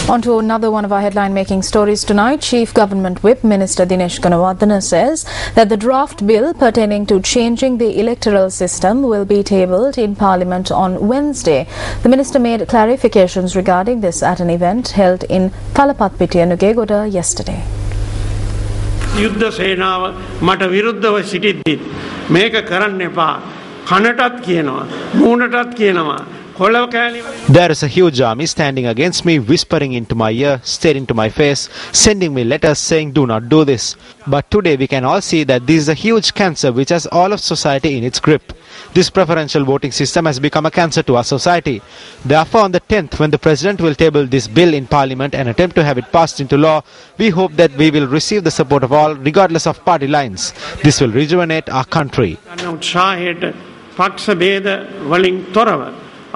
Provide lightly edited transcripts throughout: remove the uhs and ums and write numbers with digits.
On to another one of our headline-making stories tonight. Chief Government Whip Minister Dinesh Gunawardena says that the draft bill pertaining to changing the electoral system will be tabled in Parliament on Wednesday. The minister made clarifications regarding this at an event held in Thalapathpitiya Nugegoda yesterday. යුද්ධ සේනාව මට විරුද්ධව සිටිද්දි මේක කරන්න එපා කනටත් කියනවා මූණටත් කියනවා. There is a huge army standing against me, whispering into my ear, staring to my face, sending me letters saying do not do this. But today we can all see that this is a huge cancer which has all of society in its grip. This preferential voting system has become a cancer to our society. Therefore, on the 10th, when the President will table this bill in Parliament and attempt to have it passed into law, we hope that we will receive the support of all, regardless of party lines. This will rejuvenate our country.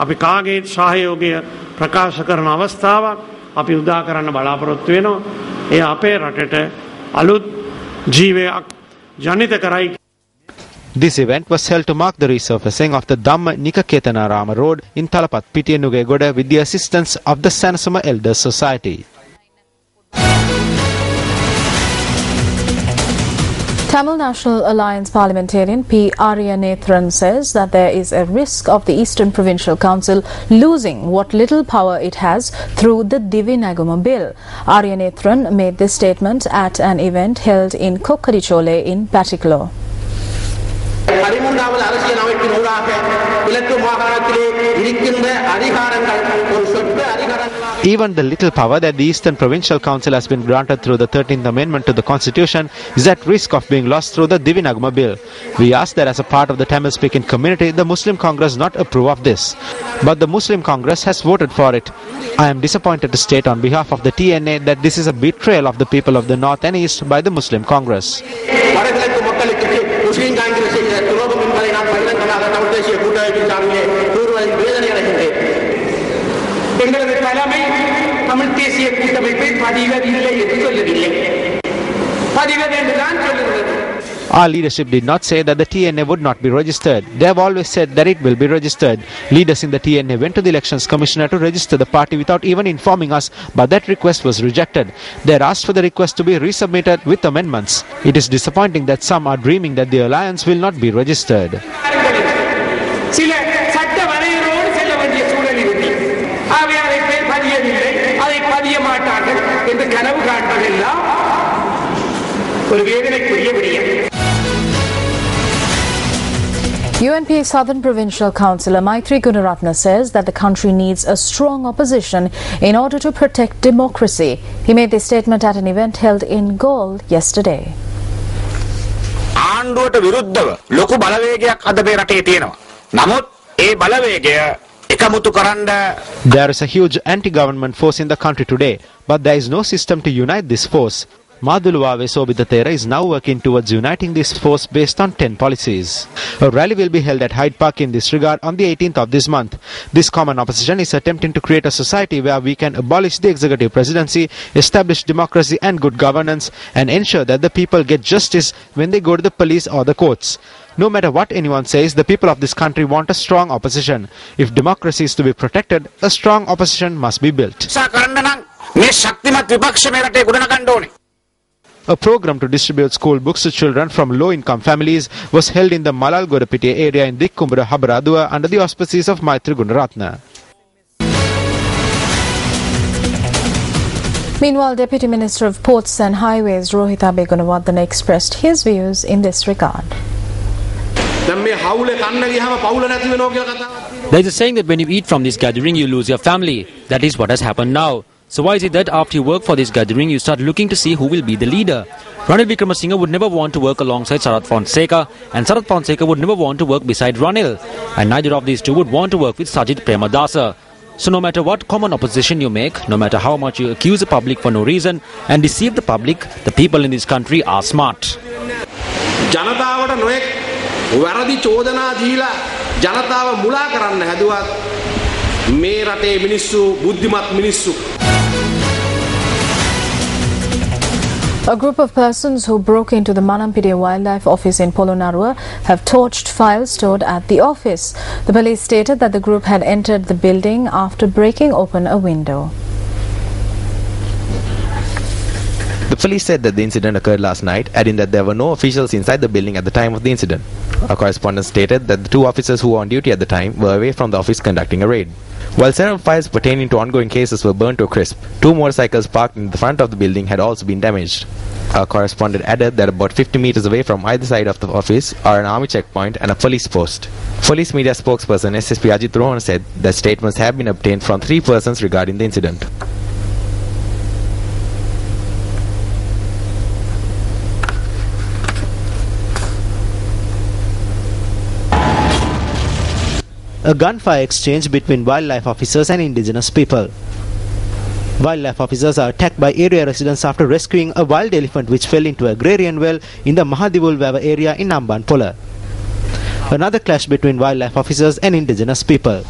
අපි කාගේ සහයෝගය ප්‍රකාශ කරන අවස්ථාවක් අපි උදා කරන්න බලාපොරොත්තු වෙනවා. ඒ අපේ රටට අලුත් ජීවයක් ජනිත කරයි. This event was held to mark the resurfacing of the Dhamma Nikaketanarama Road in Thalapathpitiya Nugegoda with the assistance of the Sanasuma Elders Society. Tamil National Alliance parliamentarian P. Ariyanethran says that there is a risk of the Eastern Provincial Council losing what little power it has through the Divi Naguma bill. Ariyanethran made this statement at an event held in Kokkadichole in Pattikolo. Even the little power that the Eastern Provincial Council has been granted through the 13th Amendment to the Constitution is at risk of being lost through the Divi Naguma bill. We ask that as a part of the Tamil-speaking community, the Muslim Congress not approve of this. But the Muslim Congress has voted for it. I am disappointed to state on behalf of the TNA that this is a betrayal of the people of the North and East by the Muslim Congress. Our leadership did not say that the TNA would not be registered. They have always said that it will be registered. Leaders in the TNA went to the Elections Commissioner to register the party without even informing us, but that request was rejected. They had asked for the request to be resubmitted with amendments. It is disappointing that some are dreaming that the alliance will not be registered. UNP Southern Provincial Councillor Maitri Gunaratne says that the country needs a strong opposition in order to protect democracy. He made this statement at an event held in Galle yesterday. ආණ්ඩුවට විරුද්ධව ලොකු බලවේගයක් අද මේ රටේ තියෙනවා. නමුත් ඒ බලවේගය එකමුතු කරන්න There is a huge anti-government force in the country today, but there is no system to unite this force. Madhuluwave Sobhitathera is now working towards uniting this force based on 10 policies. A rally will be held at Hyde Park in this regard on the 18th of this month. This common opposition is attempting to create a society where we can abolish the executive presidency, establish democracy and good governance, and ensure that the people get justice when they go to the police or the courts. No matter what anyone says, the people of this country want a strong opposition. If democracy is to be protected, a strong opposition must be built. A program to distribute school books to children from low-income families was held in the Malal Godapitiya area in Dikkumbura, Habaraduwa under the auspices of Maitri Gunaratne. Meanwhile, Deputy Minister of Ports and Highways Rohit Abe Gunawardena expressed his views in this regard. There is a saying that when you eat from this gathering, you lose your family. That is what has happened now. So why is it that after you work for this gathering, you start looking to see who will be the leader? Ranil Wickremesinghe would never want to work alongside Sarath Fonseka, and Sarath Fonseka would never want to work beside Ranil. And neither of these two would want to work with Sajith Premadasa. So no matter what common opposition you make, no matter how much you accuse the public for no reason and deceive the public, the people in this country are smart. ජනතාවට නොයෙක් වැරදි චෝදනා දීලා ජනතාව මුලා කරන්න හැදුවත් මේ රටේ මිනිස්සු බුද්ධිමත් මිනිස්සු. A group of persons who broke into the Manampidiya Wildlife Office in Polonnaruwa have torched files stored at the office. The police stated that the group had entered the building after breaking open a window. police said that the incident occurred last night, adding that there were no officials inside the building at the time of the incident. A correspondent stated that the 2 officers who were on duty at the time were away from the office conducting a raid. While several files pertaining to ongoing cases were burnt to a crisp, 2 motorcycles parked in the front of the building had also been damaged. Our correspondent added that about 50 meters away from either side of the office are an army checkpoint and a police post. Police media spokesperson SSP Ajit Rohan said that statements have been obtained from 3 persons regarding the incident. A gunfire exchange between wildlife officers and indigenous people. Wildlife officers are attacked by area residents after rescuing a wild elephant which fell into a agrarian well in the Mahadivul Wawa area in Namban Pola. Another clash between wildlife officers and indigenous people.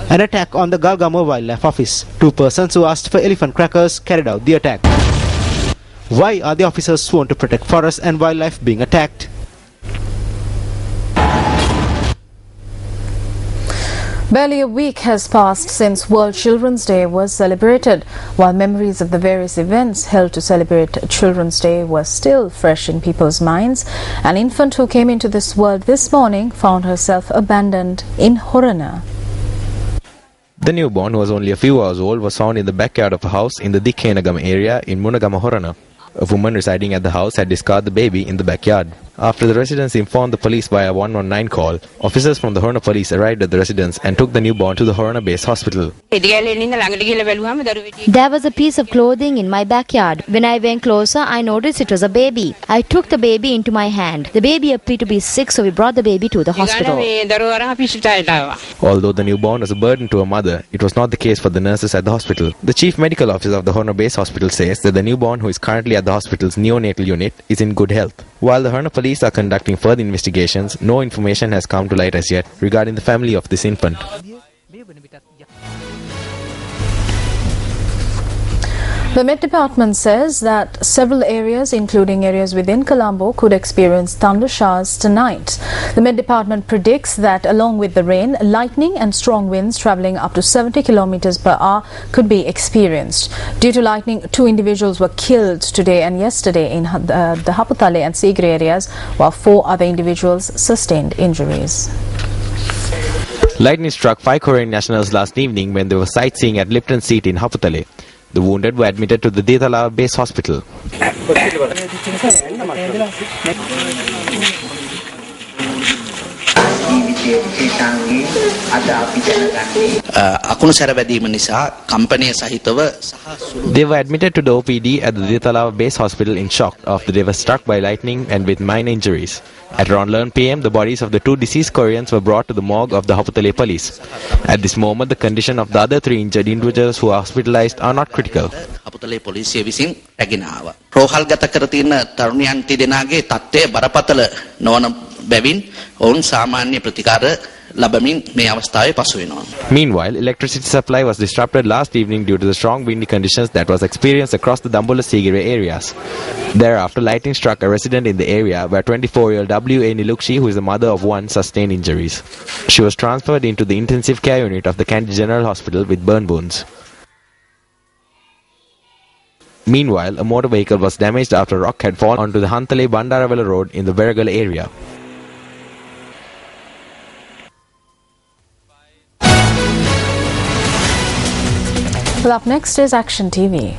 An attack on the Galgamuwa Wildlife Office. 2 persons who asked for elephant crackers carried out the attack. Why are the officers sworn to protect forests and wildlife being attacked? Barely a week has passed since World Children's Day was celebrated. While memories of the various events held to celebrate Children's Day were still fresh in people's minds, an infant who came into this world this morning found herself abandoned in Horana. The newborn, who was only a few hours old, was found in the backyard of a house in the Dikkenagama area in Munagama, Horana. A woman residing at the house had discarded the baby in the backyard. After the residents informed the police by a 119 call, officers from the Horana police arrived at the residence and took the newborn to the Horana base hospital. There was a piece of clothing in my backyard. When I went closer, I noticed it was a baby. I took the baby into my hand. The baby appeared to be sick, so we brought the baby to the hospital. Although the newborn was a burden to her mother, it was not the case for the nurses at the hospital. The chief medical officer of the Horana base hospital says that the newborn, who is currently at the hospital's neonatal unit, is in good health. While the Horana police are conducting further investigations, no information has come to light as yet regarding the family of this infant. The Met Department says that several areas, including areas within Colombo, could experience thunder showers tonight. The Met Department predicts that along with the rain, lightning and strong winds travelling up to 70 kilometers per hour could be experienced. Due to lightning, 2 individuals were killed today and yesterday in the Haputale and Sigri areas, while 4 other individuals sustained injuries. Lightning struck 5 Korean nationals last evening when they were sightseeing at Lipton Seat in Haputale. The wounded were admitted to the Detalawa base hospital. They were admitted to the OPD at the Detalawa base hospital in shock after they were struck by lightning and with minor injuries. At around 11 p.m, the bodies of the 2 deceased Koreans were brought to the morgue of the Haputale police. At this moment, the condition of the other 3 injured individuals who are hospitalized are not critical. Haputale police විසින් රැගෙන ආවා. රෝහල්ගත කර තියෙන තරුණයන් දෙදෙනාගේ තත්ත්වය බරපතල නොවන බැවින් ඔවුන් සාමාන්‍ය ප්‍රතිකාර ලැබමින් මේ අවස්ථාවේ පසු වෙනවා. Meanwhile, electricity supply was disrupted last evening due to the strong windy conditions that was experienced across the Dambulla Sigiri areas. Thereafter, lightning struck a resident in the area where 24-year-old W.A. Nilukshi, who is the mother of 1, sustained injuries. She was transferred into the intensive care unit of the Kandy General Hospital with burn wounds. Meanwhile, a motor vehicle was damaged after a rock had fallen onto the Hantale Bandaravela road in the Veragala area. Well, up next is Action TV.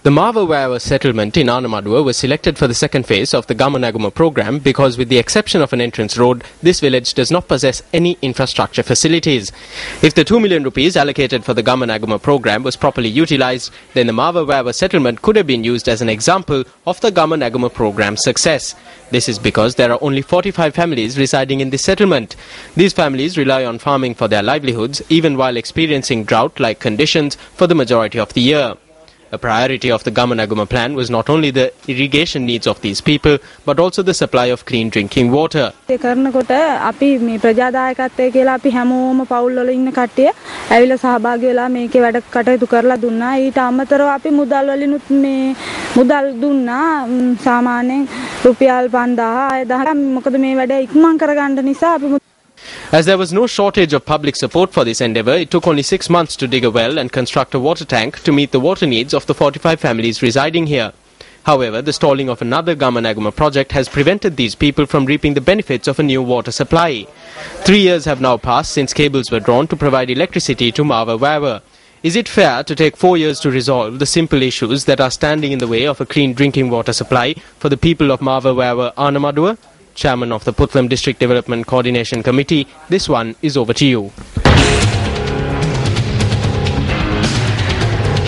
The Mawa Wawa settlement in Anamaduwa was selected for the second phase of the Gamanaguma program because, with the exception of an entrance road, this village does not possess any infrastructure facilities. If the 2 million rupees allocated for the Gamanaguma program was properly utilized, then the Mawa Wawa settlement could have been used as an example of the Gamanaguma program's success. This is because there are only 45 families residing in this settlement. These families rely on farming for their livelihoods, even while experiencing drought-like conditions for the majority of the year. A priority of the Gamanaguma plan was not only the irrigation needs of these people, but also the supply of clean drinking water. As there was no shortage of public support for this endeavour, it took only 6 months to dig a well and construct a water tank to meet the water needs of the 45 families residing here. However, the stalling of another Gamanaguma project has prevented these people from reaping the benefits of a new water supply. 3 years have now passed since cables were drawn to provide electricity to Marva Wawa. Is it fair to take 4 years to resolve the simple issues that are standing in the way of a clean drinking water supply for the people of Marva Wawa Anamadua? Chairman of the Puttlam District Development Coordination Committee, this one is over to you.